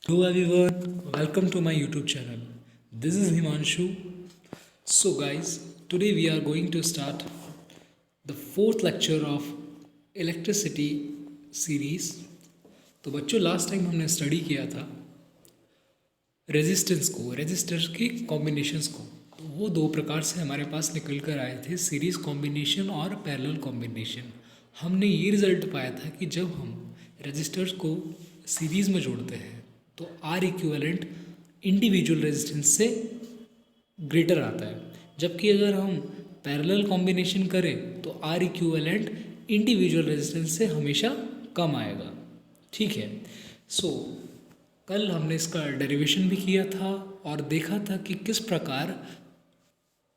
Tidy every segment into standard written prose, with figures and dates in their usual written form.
Hello everyone, welcome to my YouTube channel. This is Himanshu. So guys, today we are going to start the fourth lecture of electricity series. तो बच्चों last time हमने study किया था resistance को, resistor के combinations को। तो वो दो प्रकार से हमारे पास निकल कर आए थे, सीरीज कॉम्बिनेशन और पैरेलल कॉम्बिनेशन। हमने ये रिजल्ट पाया था कि जब हम रेजिस्टर्स को सीरीज में जोड़ते हैं तो आर इक्विवेलेंट इंडिविजुअल रेजिस्टेंस से ग्रेटर आता है, जबकि अगर हम पैरेलल कॉम्बिनेशन करें तो आर इक्विवेलेंट इंडिविजुअल रेजिस्टेंस से हमेशा कम आएगा। ठीक है। सो कल हमने इसका डेरिवेशन भी किया था और देखा था कि किस प्रकार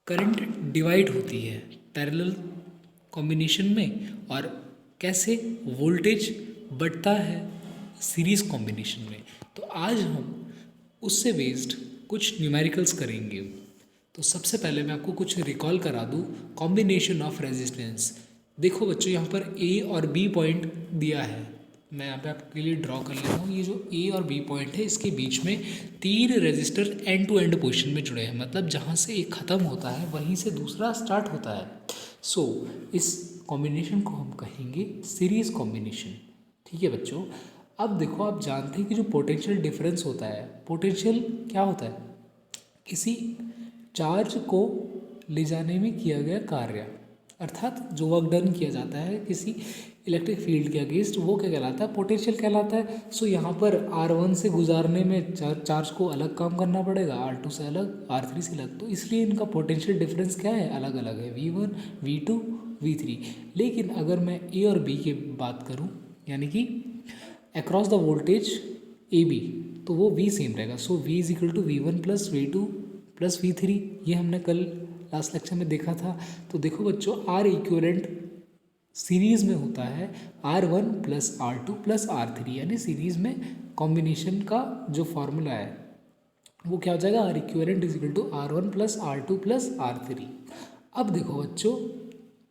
करंट डिवाइड होती है पैरेलल कॉम्बिनेशन में और कैसे वोल्टेज बढ़ता है सीरीज कॉम्बिनेशन में। तो आज हम उससे बेस्ड कुछ न्यूमेरिकल्स करेंगे। तो सबसे पहले मैं आपको कुछ रिकॉल करा दूँ कॉम्बिनेशन ऑफ रेजिस्टेंस। देखो बच्चों, यहाँ पर ए और बी पॉइंट दिया है, मैं यहाँ पे आपके लिए ड्रॉ कर लेता हूँ। ये जो ए और बी पॉइंट है इसके बीच में तीन resistor end to end position में जुड़े हैं, मतलब जहाँ से एक ख़त्म होता है वहीं से दूसरा स्टार्ट होता है। सो इस कॉम्बिनेशन को हम कहेंगे सीरीज कॉम्बिनेशन। ठीक है बच्चों। अब देखो, आप जानते हैं कि जो पोटेंशियल डिफरेंस होता है, पोटेंशियल क्या होता है? किसी चार्ज को ले जाने में किया गया कार्य, अर्थात जो वर्क डन किया जाता है किसी इलेक्ट्रिक फील्ड के अगेंस्ट, वो क्या कहलाता है? पोटेंशियल कहलाता है। सो यहाँ पर R1 से गुजारने में चार्ज को अलग काम करना पड़ेगा, R2 से अलग, R3 से अलग, तो इसलिए इनका पोटेंशियल डिफरेंस क्या है? अलग अलग है, V1 V2 V3। लेकिन अगर मैं ए और बी की बात करूँ, यानी कि across the voltage A B, तो वो V सेम रहेगा। So V is equal to V1 plus V2 plus V3। ये हमने कल लास्ट लेक्चर में देखा था। तो देखो बच्चों, आर इक्विवेलेंट सीरीज़ में होता है R1 plus R2 plus R3, यानी सीरीज़ में कॉम्बिनेशन का जो फॉर्मूला है वो क्या हो जाएगा? R equivalent is equal to R1 plus R2 plus R3। अब देखो बच्चों,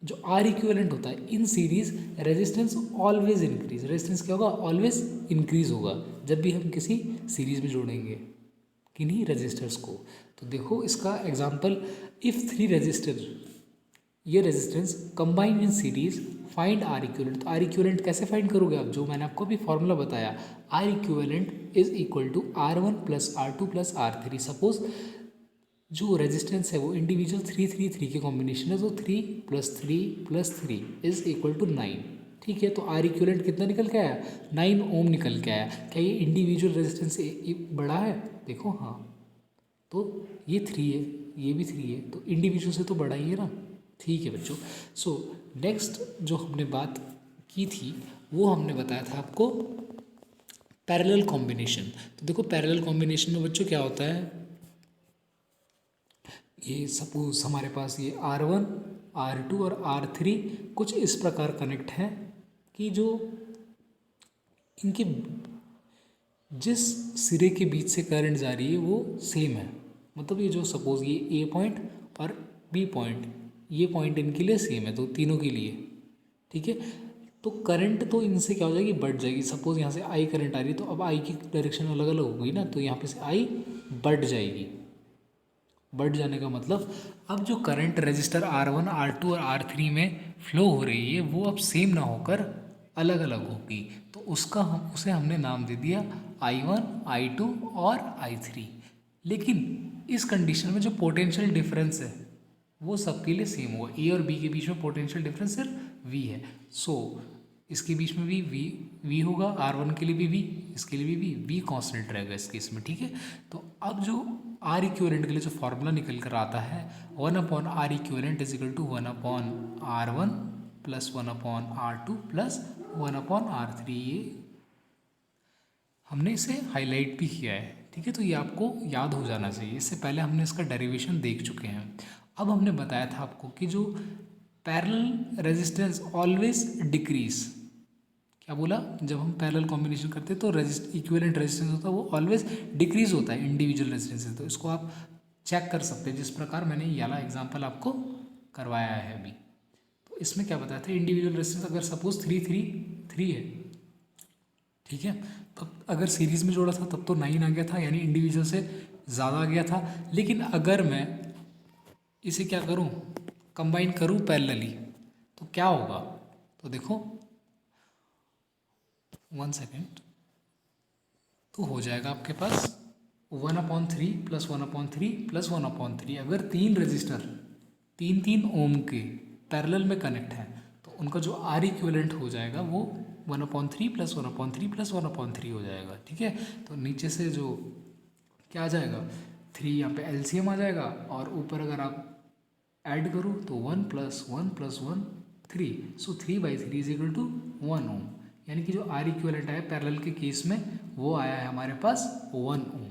जो आर इक्विवेलेंट होता है in series resistance always increase. Resistance क्या होगा? ऑलवेज इंक्रीज होगा जब भी हम किसी सीरीज में जोड़ेंगे किन्हीं रेजिस्टर्स को। तो देखो इसका एग्जांपल, इफ़ थ्री रेजिस्टर, ये resistance combine in series, find R equivalent. तो आर इक्विवेलेंट कैसे फाइंड करोगे आप? जो मैंने आपको अभी फॉर्मूला बताया, R equivalent is equal to R1 plus R2 plus R3। Suppose जो रेजिस्टेंस है वो इंडिविजुअल 3 के कॉम्बिनेशन है, तो 3 प्लस 3 इज इक्वल टू 9। ठीक है। तो आर इक्विवेलेंट कितना निकल के आया? 9 ओम निकल के आया। क्या ये इंडिविजुअल रेजिस्टेंस से बड़ा है? देखो हाँ, तो ये 3 है, ये भी 3 है, तो इंडिविजुअल से तो बड़ा ही है ना। ठीक है बच्चों। सो नेक्स्ट जो हमने बात की थी वो हमने बताया था आपको पैरेलल कॉम्बिनेशन। तो देखो पैरेलल कॉम्बिनेशन में बच्चों क्या होता है, ये सपोज हमारे पास ये R1 R2 और R3 कुछ इस प्रकार कनेक्ट हैं कि जो इनके जिस सिरे के बीच से करंट जा रही है वो सेम है। मतलब ये जो सपोज ये ए पॉइंट और बी पॉइंट, ये पॉइंट इनके लिए सेम है, तो तीनों के लिए। ठीक है। तो करंट तो इनसे क्या हो जाएगी? बढ़ जाएगी। सपोज यहाँ से आई करंट आ रही है, तो अब आई की डायरेक्शन अलग अलग हो गई ना, तो यहाँ पे से आई बढ़ जाएगी। बढ़ जाने का मतलब अब जो करंट रजिस्टर R1 R2 और R3 में फ्लो हो रही है वो अब सेम ना होकर अलग अलग होगी। तो उसका उसे हमने नाम दे दिया I1 I2 और I3। लेकिन इस कंडीशन में जो पोटेंशियल डिफरेंस है वो सबके लिए सेम होगा। ए और बी के बीच में पोटेंशियल डिफरेंस सिर्फ V है। सो इसके बीच में भी V होगा, R1 के लिए भी V, इसके लिए भी V कांस्टेंट रहेगा इस केस में। ठीक है। तो अब जो आर इक्विवेलेंट के लिए जो फॉर्मूला निकल कर आता है, 1/R equivalent is equal to 1/R1 plus 1/R2 plus 1/R3। ये हमने इसे हाईलाइट भी किया है। ठीक है। तो ये आपको याद हो जाना चाहिए, इससे पहले हमने इसका डेरिवेशन देख चुके हैं। अब हमने बताया था आपको कि जो पैरेलल रेजिस्टेंस ऑलवेज डिक्रीज, क्या बोला? जब हम पैरेलल कॉम्बिनेशन करते हैं तो इक्विवेलेंट रेजिस्टेंस होता है वो ऑलवेज डिक्रीज होता है इंडिविजुअल रेजिस्टेंस से। तो इसको आप चेक कर सकते हैं जिस प्रकार मैंने ये वाला एग्जांपल आपको करवाया है अभी। तो इसमें क्या बताया था? इंडिविजुअल रेजिस्टेंस अगर सपोज 3 है, ठीक है, तब अगर सीरीज़ में जोड़ा था तब तो 9 आ गया था, यानी इंडिविजुअल से ज़्यादा आ गया था। लेकिन अगर मैं इसे क्या करूं, कंबाइन करूं पैरेलली, तो क्या होगा? तो देखो 1 सेकेंड, तो हो जाएगा आपके पास 1/3 प्लस 1/3 प्लस 1/3। अगर 3 रजिस्टर 3 ओम के पैरेलल में कनेक्ट हैं तो उनका जो आर इक्विवेलेंट हो जाएगा वो 1/3 प्लस 1/3 प्लस 1/3 हो जाएगा। ठीक है, तो नीचे से जो क्या आ जाएगा 3, यहाँ पे एलसीएम आ जाएगा, और ऊपर अगर आप ऐड करो तो 1 + 1 + 1 3, सो 3/3 इज इक्वल टू 1 ओम। यानी कि जो आर इक्विवेलेंट आया पैरेलल के केस में वो आया है हमारे पास 1 ओम।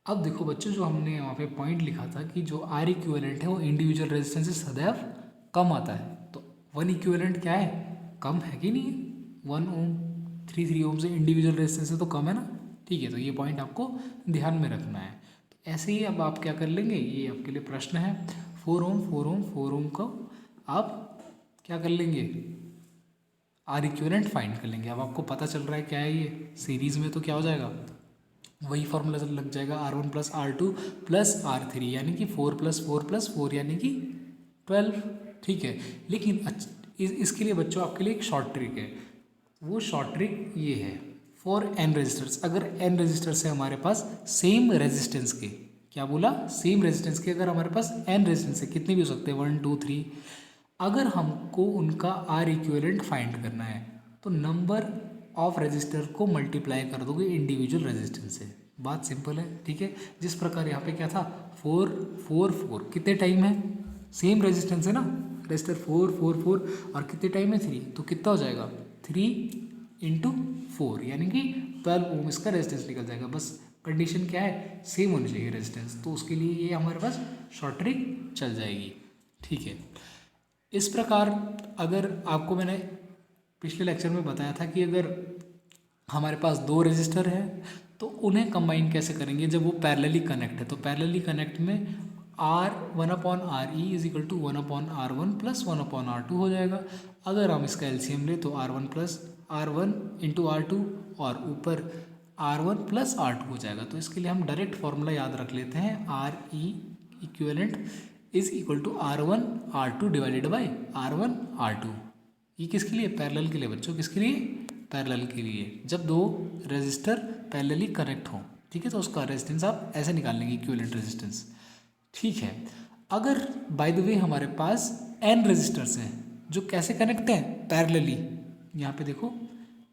अब देखो बच्चों, जो हमने वहाँ पे पॉइंट लिखा था कि जो आर इक्विवेलेंट है वो इंडिविजुअल रेजिस्टेंस से सदैव कम आता है, तो 1 इक्विवेलेंट क्या है, कम है कि नहीं है? 1 ओम 3 ओम से इंडिविजुअल रेजिस्टेंस से तो कम है ना। ठीक है, तो ये पॉइंट आपको ध्यान में रखना है। तो ऐसे ही अब आप क्या कर लेंगे, ये आपके लिए प्रश्न है, 4 ओम को आप क्या कर लेंगे, आर इक्विवेलेंट फाइंड कर लेंगे। अब आपको पता चल रहा है क्या है ये, सीरीज़ में तो क्या हो जाएगा, वही फॉर्मूला लग जाएगा R1 + R2 + R3, यानी कि 4 + 4 + 4 यानी कि 12। ठीक है, लेकिन इसके लिए बच्चों आपके लिए एक शॉर्ट ट्रिक है। वो शॉर्ट ट्रिक ये है, फॉर n रजिस्टर्स, अगर n रजिस्टर्स है हमारे पास सेम रेजिस्टेंस के, क्या बोला, सेम रेजिस्टेंस के, अगर हमारे पास n रेजिस्टेंस है, कितने भी हो सकते हैं 1 2 3, अगर हमको उनका आर इक्विवेलेंट फाइंड करना है तो नंबर ऑफ रजिस्टर को मल्टीप्लाई कर दोगे इंडिविजुअल रेजिस्टेंस से। बात सिंपल है। ठीक है, जिस प्रकार यहाँ पे क्या था 4 4 4, कितने टाइम है, सेम रेजिस्टेंस है ना, रजिस्टर 4 4 4, और कितने टाइम है 3, तो कितना हो जाएगा 3 × 4, यानी कि 12 ओम इसका रेजिस्टेंस निकल जाएगा। बस कंडीशन क्या है, सेम होनी चाहिए रेजिस्टेंस, तो उसके लिए ये हमारे पास शॉर्ट ट्रिक चल जाएगी। ठीक है, इस प्रकार अगर आपको मैंने पिछले लेक्चर में बताया था कि अगर हमारे पास 2 रजिस्टर है तो उन्हें कंबाइन कैसे करेंगे, जब वो पैरेलली कनेक्ट है, तो पैरेलली कनेक्ट में R1/RE = 1/R1 + 1/R2 हो जाएगा। अगर हम इसका एलसीएम लें तो R1 + R1 × R2 और ऊपर R1 + R2 हो जाएगा। तो इसके लिए हम डायरेक्ट फॉर्मूला याद रख लेते हैं, RE equivalent is equal to R1 R2 divided by R1 R2। ये किसके लिए, पैरेलल के लिए बच्चों, किसके लिए, पैरेलल के लिए, जब 2 रजिस्टर पैरेलली कनेक्ट हों। ठीक है, तो उसका रेजिस्टेंस आप ऐसे निकाल लेंगे, इक्विवेलेंट रेजिस्टेंस। ठीक है, अगर बाय द वे हमारे पास n रजिस्टर्स हैं जो कैसे कनेक्ट हैं, पैरेलली, यहाँ पे देखो,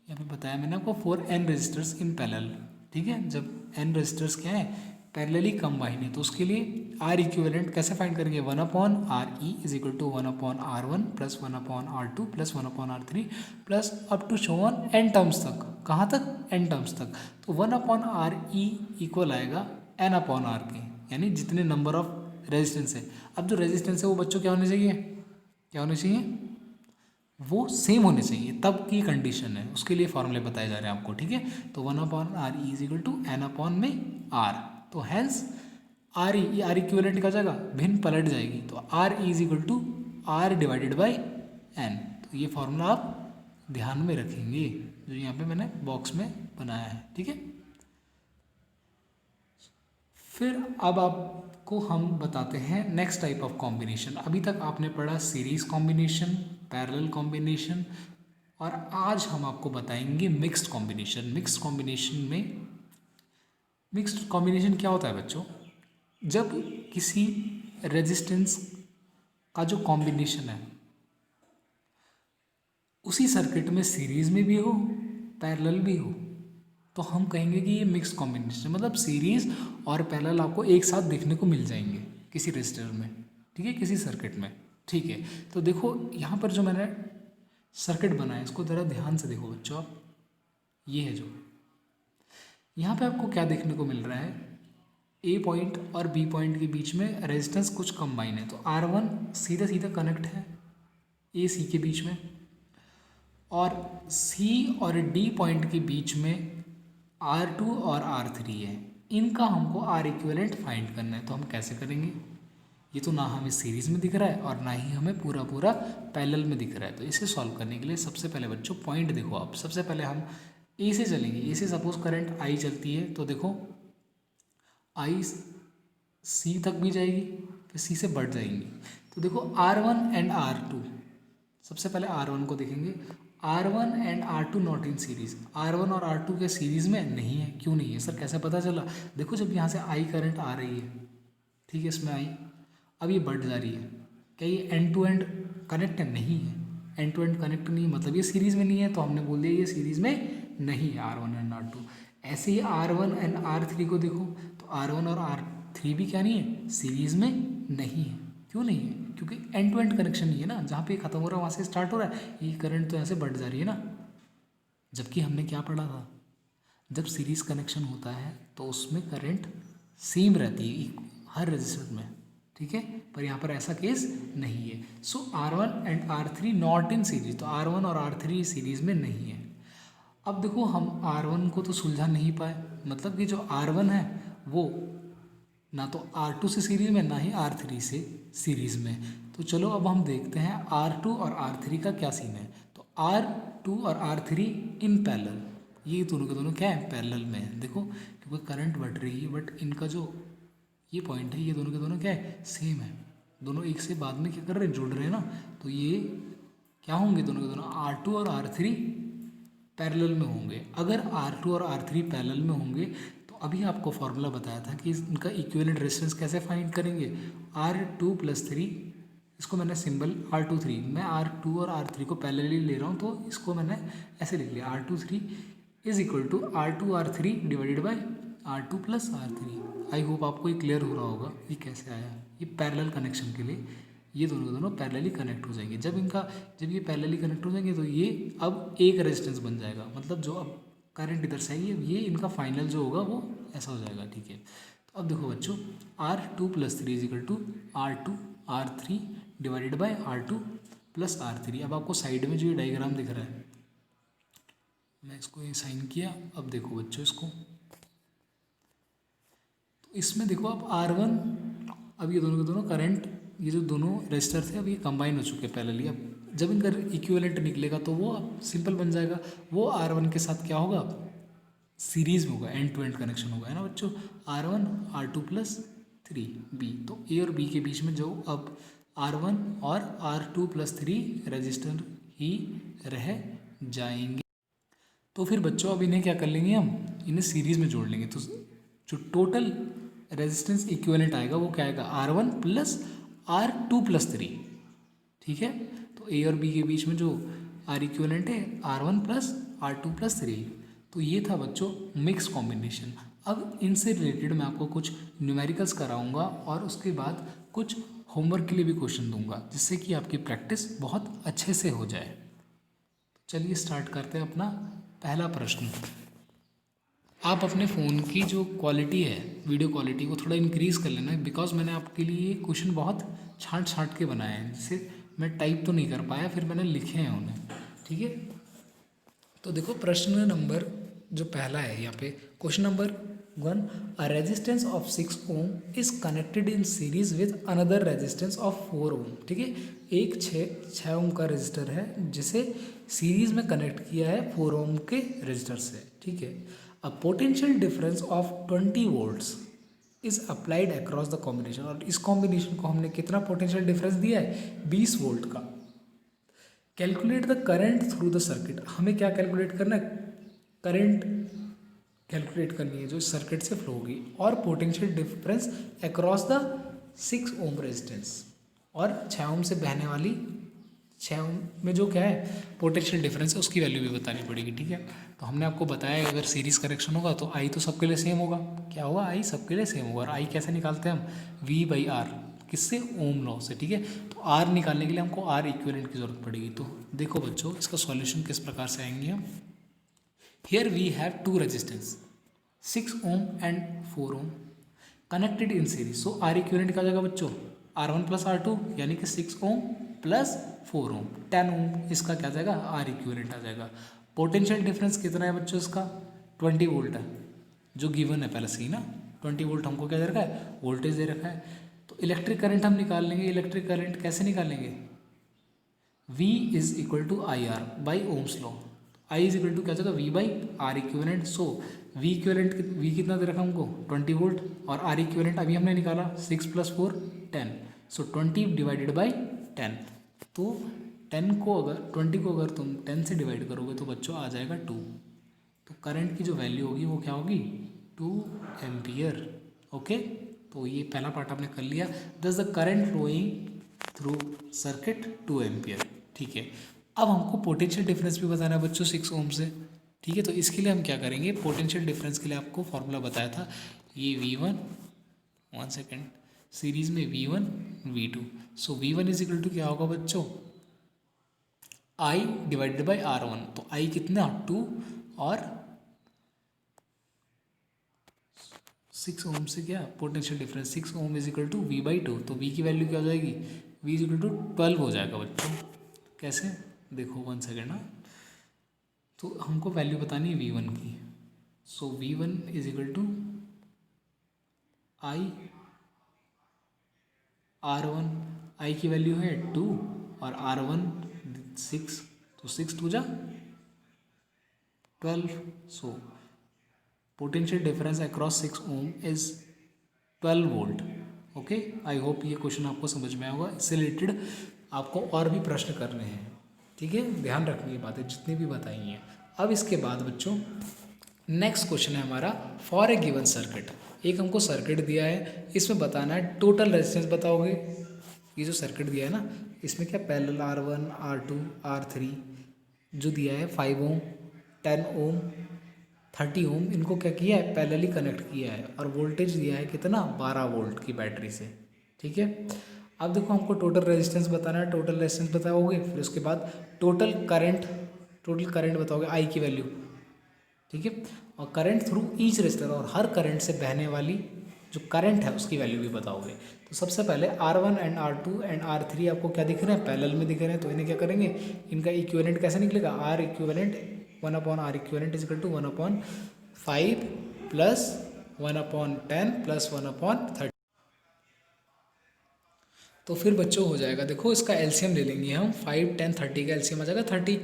यहाँ पे बताया मैंने आपको 4 n रजिस्टर्स इन पैरेलल। ठीक है, जब n रजिस्टर्स क्या है, पैरेलली कंबाइन है, तो उसके लिए आर इक्विवेलेंट कैसे फाइंड करेंगे, 1/RE is equal to 1/R1 + 1/R2 + 1/R3 plus up to so on n terms तक। कहाँ तक, n टर्म्स तक। तो 1/RE इक्वल आएगा n/R के, यानी जितने नंबर ऑफ रेजिस्टेंस है। अब जो रेजिस्टेंस है वो बच्चों क्या होने चाहिए, क्या होने चाहिए, वो सेम होने चाहिए, तब की कंडीशन है, उसके लिए फॉर्मूले बताए जा रहे हैं आपको। ठीक है, तो 1/RE is equal to n/R, तो हैंस आर इक्विवेलेंट का जाएगा, भिन्न पलट जाएगी, तो RE is equal to R divided by n। तो ये फॉर्मूला आप ध्यान में रखेंगे जो यहाँ पे मैंने बॉक्स में बनाया है। ठीक है, फिर अब आपको हम बताते हैं नेक्स्ट टाइप ऑफ कॉम्बिनेशन। अभी तक आपने पढ़ा सीरीज कॉम्बिनेशन, पैरेलल कॉम्बिनेशन, और आज हम आपको बताएंगे मिक्स्ड कॉम्बिनेशन। मिक्स्ड कॉम्बिनेशन क्या होता है बच्चों, जब किसी रेजिस्टेंस का जो कॉम्बिनेशन है उसी सर्किट में सीरीज में भी हो, पैरेलल भी हो, तो हम कहेंगे कि ये मिक्स्ड कॉम्बिनेशन, मतलब सीरीज और पैरेलल आपको एक साथ देखने को मिल जाएंगे किसी रजिस्टर में। ठीक है, किसी सर्किट में। ठीक है, तो देखो यहाँ पर जो मैंने सर्किट बनाया है इसको ज़रा ध्यान से देखो बच्चों आप, ये है जो यहाँ पे आपको क्या देखने को मिल रहा है, ए पॉइंट और बी पॉइंट के बीच में रेजिस्टेंस कुछ कंबाइन है, तो R1 सीधा सीधा कनेक्ट है ए सी के बीच में, और C और D पॉइंट के बीच में R2 और R3 है। इनका हमको R इक्विवेलेंट फाइंड करना है, तो हम कैसे करेंगे, ये तो ना हमें सीरीज़ में दिख रहा है और ना ही हमें पूरा पैरेलल में दिख रहा है। तो इसे सॉल्व करने के लिए सबसे पहले बच्चों पॉइंट देखो आप, सबसे पहले हम ए से चलेंगे, ए से सपोज करंट आई चलती है तो देखो आई सी तक भी जाएगी, फिर सी से बढ़ जाएंगी। तो देखो R1 एंड R2, सबसे पहले R1 को देखेंगे। R1 and R2 not in series, R1 और R2 के सीरीज में नहीं है। क्यों नहीं है सर, कैसे पता चला? देखो जब यहाँ से आई करंट आ रही है, ठीक है, इसमें आई, अब ये बढ़ जा रही है, क्या ये एंड टू एंड कनेक्ट नहीं है? एंड टू एंड कनेक्ट नहीं मतलब ये सीरीज में नहीं है, तो हमने बोल दिया ये सीरीज में नहीं है R1 एंड R2। ऐसे ही R1 एंड R3 को देखो, तो R1 और R3 भी क्या नहीं है, सीरीज में नहीं है। क्यों नहीं है? क्योंकि एंड टू एंड कनेक्शन नहीं है ना, जहाँ पे खत्म हो रहा है वहाँ से स्टार्ट हो रहा है, ये करंट तो ऐसे बढ़ जा रही है ना। जबकि हमने क्या पढ़ा था, जब सीरीज कनेक्शन होता है तो उसमें करंट सेम रहती है हर रेजिस्टर में, ठीक है, पर यहाँ पर ऐसा केस नहीं है। सो R1 and R3 not in series, तो R1 और R3 सीरीज में नहीं है। अब देखो हम R1 को तो सुलझा नहीं पाए, मतलब कि जो R1 है वो ना तो R2 से सीरीज में, ना ही R3 से सीरीज में। तो चलो अब हम देखते हैं R2 और R3 का क्या सीन है। तो R2 और R3 इन पैरेलल, ये दोनों के दोनों क्या है, पैरेलल में है। देखो क्योंकि करंट बढ़ रही है, बट इनका जो ये पॉइंट है, ये दोनों के दोनों क्या है, सेम है। दोनों एक से बाद में क्या कर रहे हैं, जुड़ रहे हैं ना। तो ये क्या होंगे, दोनों के दोनों R2 और R3 पैरेलल में होंगे। अगर R2 और R3 पैरेलल में होंगे तो अभी आपको फॉर्मूला बताया था कि इनका इक्विवेलेंट रेजिस्टेंस कैसे फाइंड करेंगे। R2+3, इसको मैंने सिंबल R23, मैं R2 और R3 को पैरेलली ले रहा हूँ तो इसको मैंने ऐसे लिख लिया, R23 is equal to R2R3 divided by R2+R3। I hope आपको ये क्लियर हो रहा होगा ये कैसे आया। ये पैरेलल कनेक्शन के लिए ये दोनों के दोनों पैरेलली कनेक्ट हो जाएंगे। जब ये पैरेलली कनेक्ट हो जाएंगे तो ये अब एक रेजिस्टेंस बन जाएगा, मतलब जो अब करंट इधर से आएगी, अब ये इनका फाइनल जो होगा वो ऐसा हो जाएगा, ठीक है। तो अब देखो बच्चों, R2+3 is equal to R2R3 divided by R2+R3। अब आपको साइड में जो ये डायग्राम दिख रहा है, मैं इसको ये साइन किया। अब देखो बच्चों इसको, तो इसमें देखो अब R1, अब ये दोनों के दोनों करंट, ये जो दोनों रेजिस्टर थे अब ये कंबाइन हो चुके हैं पैरेलली। अब जब इनका इक्विवेलेंट निकलेगा तो वो अब सिंपल बन जाएगा, वो R1 के साथ क्या होगा, सीरीज में होगा, एंड टू एंड कनेक्शन होगा, है ना बच्चों। R1 R2+3 B, तो A और B के बीच में जो अब R1 और R2+3 रेजिस्टर ही रह जाएंगे। तो फिर बच्चों अब इन्हें क्या कर लेंगे, हम इन्हें सीरीज में जोड़ लेंगे। तो जो टोटल रेजिस्टेंस इक्विवेलेंट आएगा वो क्या आएगा, R1+R2+3, ठीक है। तो A और B के बीच में जो R इक्विवेलेंट है R1+R2+3। तो ये था बच्चों मिक्स कॉम्बिनेशन। अब इनसे रिलेटेड मैं आपको कुछ न्यूमेरिकल्स कराऊंगा और उसके बाद कुछ होमवर्क के लिए भी क्वेश्चन दूंगा, जिससे कि आपकी प्रैक्टिस बहुत अच्छे से हो जाए। तो चलिए स्टार्ट करते हैं अपना पहला प्रश्न। आप अपने फ़ोन की जो क्वालिटी है, वीडियो क्वालिटी को थोड़ा इंक्रीज़ कर लेना, बिकॉज मैंने आपके लिए क्वेश्चन बहुत छांट के बनाए हैं, जिससे मैं टाइप तो नहीं कर पाया, फिर मैंने लिखे हैं उन्हें, ठीक है। तो देखो प्रश्न नंबर जो पहला है यहाँ पे, question number 1, a resistance of 6 ohm is connected in series with another resistance of 4 ohm, ठीक है। एक 6 ओम का रजिस्टर है जिसे सीरीज में कनेक्ट किया है 4 ओम के रजिस्टर से, ठीक है। A potential difference of 20 volts is applied across the combination, और इस कॉम्बिनेशन को हमने कितना पोटेंशियल डिफरेंस दिया है, 20 वोल्ट का। Calculate the current through the circuit, हमें क्या कैलकुलेट करना है, करंट कैलकुलेट करनी है जो सर्किट से फ्लो होगी, और potential difference across the 6 ohm resistance, और 6 ओम से बहने वाली 6 ओम में जो क्या है पोटेंशियल डिफरेंस है उसकी वैल्यू भी बतानी पड़ेगी, ठीक है। तो हमने आपको बताया अगर सीरीज कनेक्शन होगा तो आई तो सबके लिए सेम होगा, क्या होगा, आई सबके लिए सेम होगा। और आई कैसे निकालते हैं हम, V/R, किससे, ओम लॉ से, ठीक है। तो R निकालने के लिए हमको R इक्विवेलेंट की जरूरत पड़ेगी। तो देखो बच्चों इसका सॉल्यूशन किस प्रकार से आएंगे हम। Here we have 2 resistance 6 ohm and 4 ohm connected in series. So R equivalent क्या हो जाएगा बच्चों, R1+R2 यानी कि 6 ओम प्लस 4 ओम, 10 ओम इसका क्या आ जाएगा, R इक्विवेलेंट आ जाएगा। पोटेंशियल डिफरेंस कितना है बच्चों इसका, 20 वोल्ट है, जो गिवन है पहले से ही ना, 20 वोल्ट हमको क्या दे रखा है, वोल्टेज दे रखा है। तो इलेक्ट्रिक करंट हम निकाल लेंगे। इलेक्ट्रिक करंट कैसे निकालेंगे, V is equal to IR by ohms law. I is equal to क्या हो जाएगा V by R equivalent. So V equivalent V कितना दे रखा हमको 20 वोल्ट, और आर इक्विवेलेंट अभी हमने निकाला 6 + 4 10, सो 20 डिवाइडेड बाई 10। तो 10 को अगर 20 को अगर तुम 10 से डिवाइड करोगे तो बच्चों आ जाएगा 2। तो करंट की जो वैल्यू होगी वो क्या होगी 2 एम्पियर। ओके, तो ये पहला पार्ट आपने कर लिया। Thus the current flowing through circuit 2 ampere. ठीक है, अब हमको पोटेंशियल डिफरेंस भी बताना है बच्चों 6 ओम से। ठीक है, तो इसके लिए हम क्या करेंगे, पोटेंशियल डिफरेंस के लिए आपको फॉर्मूला बताया था, ये V1 1 सेकेंड सीरीज में V1 V2। So V1 is equal to क्या होगा बच्चों I डिवाइडेड बाई R1। तो I कितना 2 और 6 ओम से क्या potential difference 6 ohm is equal to V/2। तो V की वैल्यू क्या हो जाएगी V इज इक्वल टू 12 हो जाएगा बच्चों। कैसे देखो 1 सेकेंड ना, तो हमको वैल्यू बतानी है V1 की। So V1 is equal to I R1, I की वैल्यू है 2 और R1 6, तो 6 2 जा 12। So potential difference across 6 ohm is 12 volt. Okay, I hope ये क्वेश्चन आपको समझ में आएगा। इससे रिलेटेड आपको और भी प्रश्न करने हैं, ठीक है, ध्यान रखने की बातें जितनी भी बताई हैं। अब इसके बाद बच्चों नेक्स्ट क्वेश्चन है हमारा फॉर ए गिवन सर्किट। एक हमको सर्किट दिया है, इसमें बताना है टोटल रेजिस्टेंस बताओगे। ये जो सर्किट दिया है ना, इसमें क्या पैरेलल R1 R2 R3 जो दिया है 5 ओम 10 ओम 30 ओम, इनको क्या किया है पैरेलली कनेक्ट किया है, और वोल्टेज दिया है कितना 12 वोल्ट की बैटरी से। ठीक है, अब देखो हमको टोटल रेजिस्टेंस बताना है, टोटल रेजिस्टेंस बताओगे, फिर उसके बाद टोटल करंट बताओगे आई की वैल्यू। ठीक है, और करंट थ्रू ईच रेजिस्टर, और हर करंट से बहने वाली जो करंट है उसकी वैल्यू भी बताओगे। तो सबसे पहले R1 and R2 and R3 आपको क्या दिख रहे हैं पैरेलल में दिख रहे हैं, तो इन्हें क्या करेंगे, इनका इक्विवेलेंट कैसे निकलेगा R equivalent 1/R equivalent is equal to 1/5 plus 1/10 plus 1/30। तो फिर बच्चों हो जाएगा, देखो इसका एलसीएम ले लेंगे हम, 5 10 30 का एलसीएम आ जाएगा 30।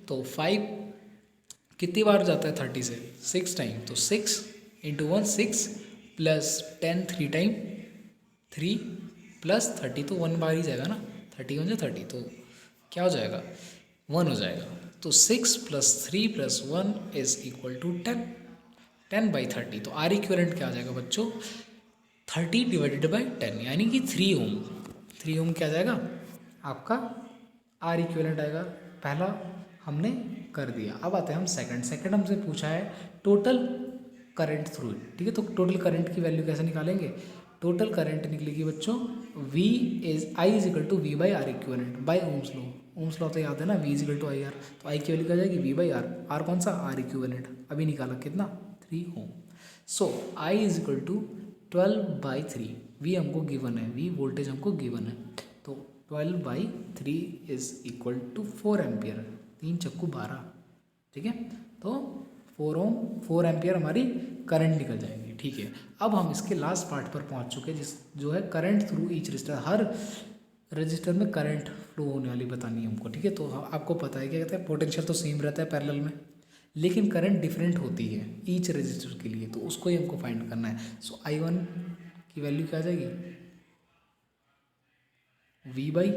तो 5 कितनी बार जाता है 30 से 6 टाइम, तो 6 इंटू 1 6 प्लस 10 3 टाइम 3 प्लस 30, तो 1 बार ही जाएगा ना, 30 1 30, तो क्या हो जाएगा 1 हो जाएगा। तो 6 plus 3 plus 1 is equal to 10, 10/30। तो आर इक्विवेलेंट क्या आ जाएगा बच्चों 30 डिवाइडेड बाई 10, यानी कि 3 ओम। 3 ओम क्या आ जाएगा आपका आर इक्विवेलेंट आएगा। पहला हमने कर दिया, अब आते हैं हम सेकंड हमसे पूछा है टोटल करंट थ्रू इट। ठीक है, तो टोटल करंट की वैल्यू कैसे निकालेंगे, टोटल करंट निकलेगी बच्चों I is equal to V by R equivalent by ohms law. Ohm's law तो याद है ना, V is equal to IR। तो आई की वैल्यू क्या जाएगी V बाई आर, आर कौन सा आर इक्विवेलेंट, अभी निकाला कितना 3 ओम। सो आई इज इक्वल टू 12/3, V हमको गिवन है, V वोल्टेज हमको गिवन है, तो 12/3 इज इक्वल टू 4 एम्पियर, 3 चक्कू 12। ठीक है, तो 4 एम्पियर हमारी करंट निकल जाएंगी। ठीक है, अब हम इसके लास्ट पार्ट पर पहुंच चुके हैं, जो है करंट थ्रू ईच रजिस्टर, हर रजिस्टर में करंट फ्लो होने वाली बतानी है हमको। ठीक है, तो आपको पता है क्या कहते हैं, पोटेंशियल तो सेम रहता है पैरेलल में, लेकिन करंट डिफरेंट होती है ईच रजिस्टर के लिए, तो उसको ही हमको फाइंड करना है। सो I1 की वैल्यू क्या आ जाएगी V बाई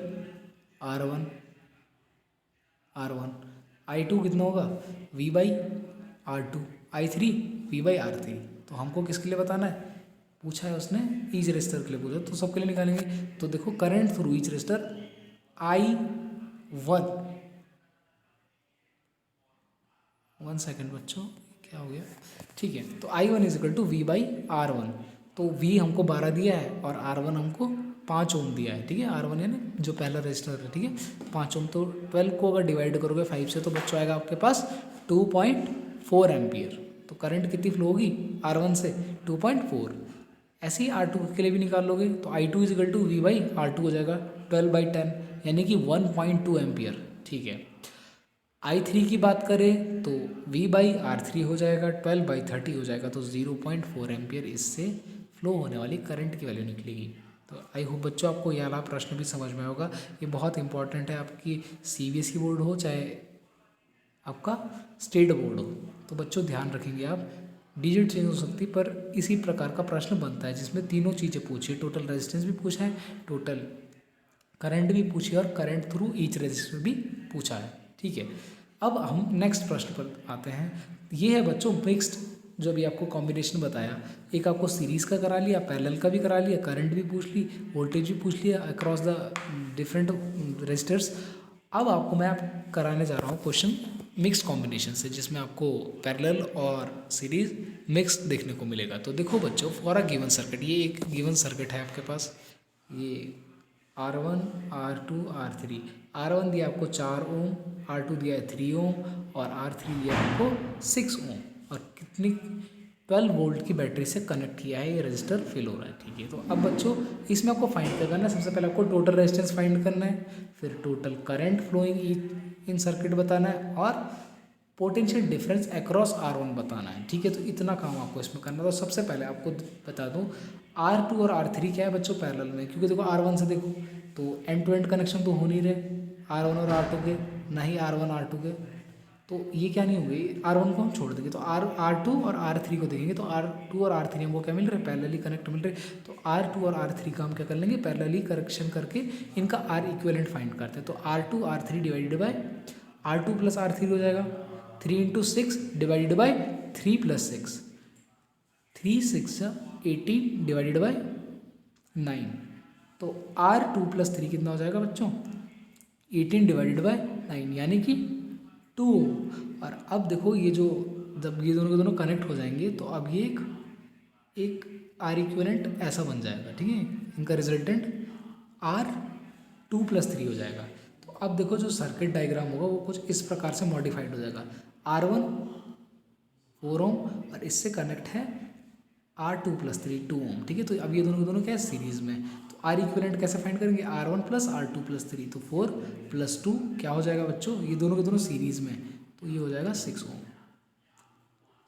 R1, I2 कितना होगा V by R2, I3 V by R3। तो हमको किसके लिए बताना है, पूछा है उसने ईच रजिस्टर के लिए पूछा, तो सबके लिए निकालेंगे। तो देखो current through each resistor I1, 1 second बच्चों क्या हो गया, ठीक है, तो I1 is equal to V by R1। तो V हमको 12 दिया है और R1 हमको 5 ओम दिया है। ठीक है, R1 है ना जो पहला रजिस्टर है, ठीक है 5 ओम, तो 12 को अगर डिवाइड करोगे 5 से तो बच्चों आएगा आपके पास 2.4 एम्पियर। तो करंट कितनी फ्लो होगी R1 से 2.4। ऐसे ही R2 के लिए भी निकाल लोगे, तो I2 is equal to V by R2 हो जाएगा 12/10, यानी कि 1.2 एम्पियर। ठीक है, I3 की बात करें तो V बाई R3 हो जाएगा 12/30 हो जाएगा, तो 0.4 एम्पियर इससे फ्लो होने वाली करंट की वैल्यू निकलेगी। तो आई होप बच्चों आपको ये वाला प्रश्न भी समझ में होगा, ये बहुत इंपॉर्टेंट है, आपकी CBSE बोर्ड हो चाहे आपका स्टेट बोर्ड हो। तो बच्चों ध्यान रखेंगे आप, डिजिट चेंज हो सकती पर इसी प्रकार का प्रश्न बनता है जिसमें तीनों चीज़ें पूछी, टोटल रेजिस्टेंस भी पूछा है, टोटल करंट भी पूछी है और करंट थ्रू ईच रेजिस्टर भी पूछा है। ठीक है, अब हम नेक्स्ट प्रश्न पर आते हैं। ये है बच्चों मिक्स्ड, जो अभी आपको कॉम्बिनेशन बताया, एक आपको सीरीज़ का करा लिया, पैरेलल का भी करा लिया, करंट भी पूछ ली, वोल्टेज भी पूछ लिया अक्रॉस द डिफरेंट रेजिस्टर्स। अब आपको मैं कराने जा रहा हूँ क्वेश्चन मिक्स्ड कॉम्बिनेशन से, जिसमें आपको पैरेलल और सीरीज मिक्स देखने को मिलेगा। तो देखो बच्चों, फॉर अ गिवन सर्किट, ये एक गिवन सर्किट है आपके पास, ये R1 R2 R3, R1 दिया आपको 4 ओम, R2 दिया है 3 ओम और R3 दिया आपको 6 ओम, और कितनी 12 वोल्ट की बैटरी से कनेक्ट किया है, ये रजिस्टर फिल हो रहा है। ठीक है, तो अब बच्चों इसमें आपको फाइंड करना है, सबसे पहले आपको टोटल रेजिस्टेंस फाइंड करना है, फिर total current flowing in circuit बताना है और पोटेंशियल डिफरेंस अक्रॉस R1 बताना है। ठीक है, तो इतना काम आपको इसमें करना है। तो सबसे पहले आपको बता दूं R2 और R3 क्या है बच्चों पैरेलल में, क्योंकि देखो R1 से देखो तो एंड टू एंड कनेक्शन तो हो नहीं रहे R1 और R2 के, ना ही R1 R2 के, तो ये क्या नहीं होंगे, R1 को हम छोड़ देंगे तो R2 और R3 को देखेंगे तो R2 और R3 हमको क्या मिल रहा है, पैरेलली कनेक्ट मिल रहे। तो R2 और R3 का हम क्या कर लेंगे, पैरेलली करेक्शन करके इनका R इक्विवेलेंट फाइंड करते हैं। तो R2 R3 divided by R2 plus R3 हो जाएगा, 3 into 6 divided by 3 plus 6, 3 6 18 divided by 9, तो R2 प्लस 3 कितना हो जाएगा बच्चों, 18 डिवाइडेड बाई 9 यानी कि 2। और अब देखो ये जो, जब ये दोनों के दोनों कनेक्ट हो जाएंगे तो अब ये एक आर इक्विवेलेंट ऐसा बन जाएगा। ठीक है, इनका रिजल्टेंट R2 प्लस 3 हो जाएगा। तो अब देखो जो सर्किट डायग्राम होगा वो कुछ इस प्रकार से मॉडिफाइड हो जाएगा, R1 4 ओम और इससे कनेक्ट है R2 प्लस 3 2 ओम। ठीक है, तो अब ये दोनों के दोनों क्या है, सीरीज में। तो आर इक्विवेलेंट कैसे फाइंड करेंगे, R1 प्लस R2 प्लस 3, तो 4 प्लस 2 क्या हो जाएगा बच्चों, ये दोनों के दोनों सीरीज में, तो ये हो जाएगा 6 ओम।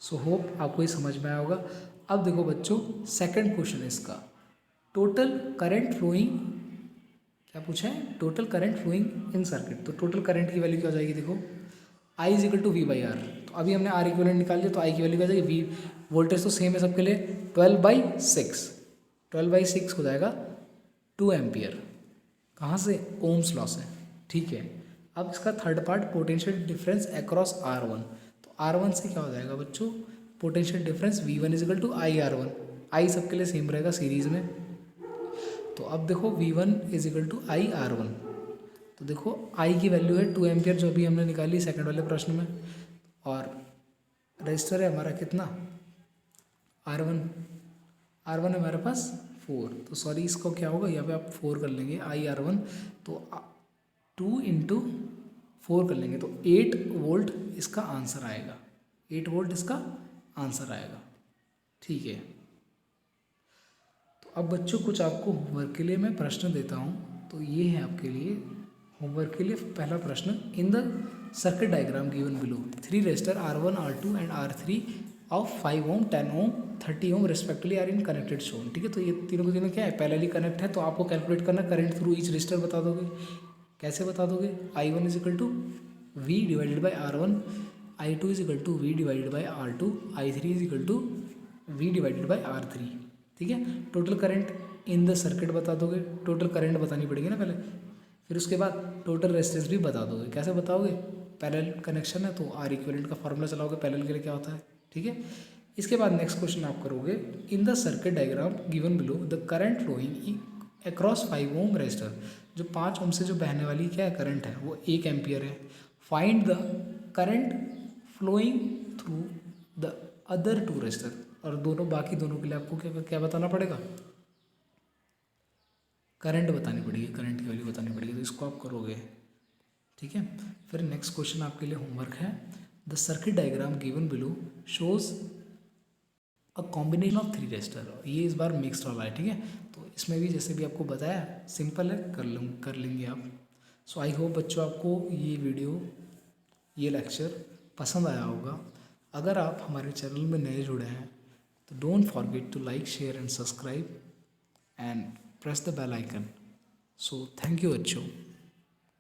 सो होप आपको ये समझ में आया होगा। अब देखो बच्चों सेकंड क्वेश्चन है इसका, टोटल करंट फ्लोइंग, क्या पूछा है, total current flowing in circuit. तो टोटल करंट की वैल्यू क्या हो जाएगी, देखो I is equal to V by R. तो अभी हमने R इक्विवेलेंट निकाल लिया, तो I की वैल्यू क्या हो जाएगी, V वोल्टेज तो सेम है सबके लिए, 12/6, 12/6 हो जाएगा 2 एम्पियर, कहाँ से, ओम्स लॉ से। ठीक है, अब इसका third part potential difference across R1। तो R1 से क्या हो जाएगा बच्चों, potential difference V1 is equal to IR1, I सबके लिए सेम रहेगा सीरीज में। तो अब देखो V1 is equal to IR1, तो देखो I की वैल्यू है 2 एम्पियर जो अभी हमने निकाली सेकंड वाले प्रश्न में, और रजिस्टर है हमारा कितना, R1 है हमारे पास 4, तो सॉरी इसको क्या होगा, यहाँ पे आप 4 कर लेंगे IR1, तो 2 इंटू 4 कर लेंगे तो 8 वोल्ट इसका आंसर आएगा, 8 वोल्ट इसका आंसर आएगा। ठीक है, तो अब बच्चों कुछ आपको होमवर्क के लिए मैं प्रश्न देता हूँ। तो ये है आपके लिए होमवर्क के लिए पहला प्रश्न, in the circuit diagram given below 3 resistor R1 R2 and R3 of 5 ohm 10 ohm 30 ohm respectively are in connected shown. ठीक है, तो ये तीनों के तीनों क्या है, पैरेलली कनेक्ट है, तो आपको कैलकुलेट करना करंट थ्रू ईच रजिस्टर बता दोगे। कैसे बता दोगे, I1 is equal to V divided by R1, I2 is equal to V divided by R2, I3 is equal to V divided by R3। ठीक है, total current in the circuit बता दोगे, total current बतानी पड़ेगी ना पहले, फिर उसके बाद टोटल रेजिस्टेंस भी बता दोगे। कैसे बताओगे, पैरेलल कनेक्शन है तो आर इक्विवेलेंट का फॉर्मूला चलाओगे, पैरेलल के लिए क्या होता है। ठीक है, इसके बाद नेक्स्ट क्वेश्चन आप करोगे, in the circuit diagram given below the current flowing across 5 ohm resistor, जो 5 ओम से जो बहने वाली क्या है करंट है वो 1 एम्पियर है, find the current flowing through the other 2 resistor, और दोनों बाकी दोनों के लिए आपको क्या क्या बताना पड़ेगा, करंट बतानी पड़ेगी, करंट की वैल्यू बतानी पड़ेगी, तो इसको आप करोगे। ठीक है, फिर नेक्स्ट क्वेश्चन आपके लिए होमवर्क है, the circuit diagram given below shows a combination of 3 resistor, ये इस बार मिक्स्ड वाला है। ठीक है, तो इसमें भी जैसे भी आपको बताया सिंपल है, कर लेंगे आप। सो आई होप बच्चों आपको ये वीडियो, ये लेक्चर पसंद आया होगा। अगर आप हमारे चैनल में नए जुड़े हैं तो don't forget to like share and subscribe and press the bell icon. So thank you बच्चों।